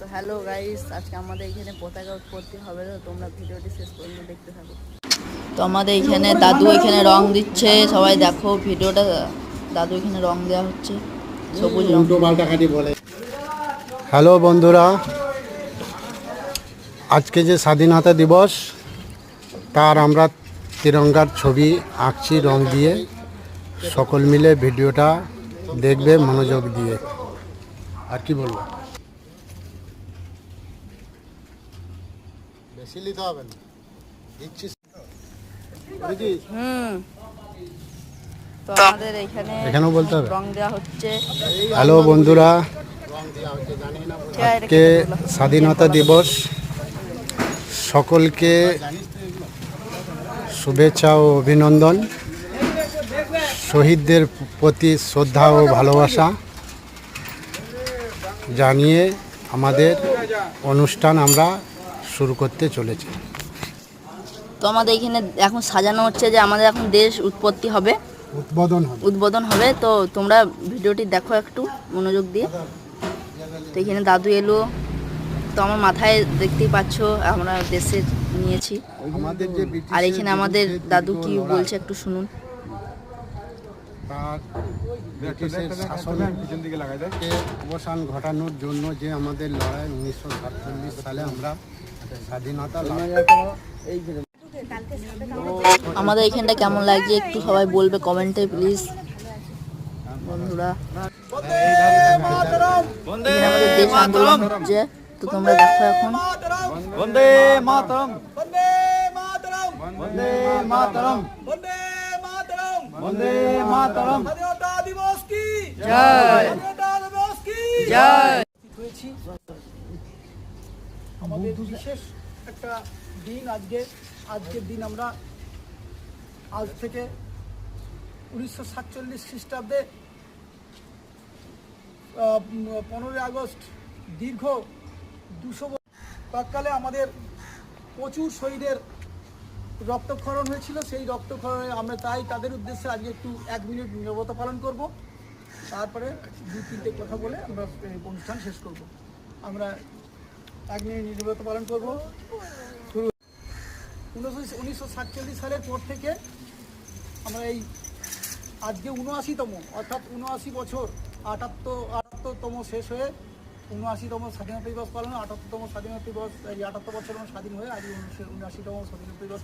তো hello guys, আজকে আমাদের এখানে পতাকা উৎপত্তি হবে, তো তোমরা ভিডিওটি শেষ পর্যন্ত দেখতে থাকো। তো আমাদের এখানে দাদু এখানে রং দিচ্ছে, সবাই দেখো ভিডিওটা। দাদু এখানে রং দেওয়া হচ্ছে, সবুজ রং। হ্যালো বন্ধুরা, আজকে যে স্বাধীনতা দিবস তার আমরা তিরঙ্গার ছবি আঁকছি রং দিয়ে। সকল মিলে ভিডিওটা দেখবে মনোযোগ দিয়ে। আর কি বলবো, বেশি নিতে হবে না, দিচ্ছি। তো আমাদের এখানেও বলতে হবে রং দেওয়া হচ্ছে। হ্যালো বন্ধুরা, আজকে স্বাধীনতা দিবস, সকলকে শুভেচ্ছা ও অভিনন্দন। শহীদদের প্রতি শ্রদ্ধা ও ভালোবাসা জানিয়ে আমাদের অনুষ্ঠান আমরা শুরু করতে চলেছি। তো আমাদের এখানে এখন সাজানো হচ্ছে যে আমাদের এখন দেশ উৎপত্তি হবে, উদ্বোধন হবে। তো তোমরা ভিডিওটি দেখো একটু মনোযোগ দিয়ে। তো এখানে দাদু এলো, তো আমার মাথায় দেখতেই পাচ্ছ আমরা দেশে নিয়েছি। আর এখানে আমাদের দাদু কি বলছে একটু শুনুন। ব্রিটিশের শাসনকে অবসান ঘটানোর জন্য যে আমাদের লড়াই 1947 সালে আমরা স্বাধীনতা আমাদের এখানটা কেমন লাগছে একটু সবাই বলবে কমেন্টে প্লিজ বন্ধুরা। আমাদের দেশ আন্দোলন হচ্ছে, তো তোমরা দেখো এখন। বন্দে মাতরম, বন্দে মাতরম, বন্দে মাতরম, বন্দে মাতরম, বন্দে মাতরম। স্বাধীনতা দিবস কি জয়, স্বাধীনতা দিবস কি জয়। আমাদের বিশেষ একটা দিন আজকের দিন আমরা আজ থেকে 1947 খ্রিস্টাব্দে 15 আগস্ট দীর্ঘ 200 তৎকালে আমাদের প্রচুর শহীদের রক্তক্ষরণ হয়েছিল। সেই রক্তক্ষরণে আমরা তাদের উদ্দেশ্যে আজকে একটু 1 মিনিট নীরবতা পালন করব, তারপরে 2-3টে কথা বলে আমরা অনুষ্ঠান শেষ করব। আমরা 1 মিনিট নীরবতা পালন করব। 1947 সালের পর থেকে আমরা এই আজকে 79তম, অর্থাৎ 79 বছর, 78তম শেষ হয়ে 79তম স্বাধীনতা দিবস পালন, 78তম স্বাধীনতা দিবস, এই 78 বছর স্বাধীন হয়ে আজ 79তম স্বাধীনতা দিবস।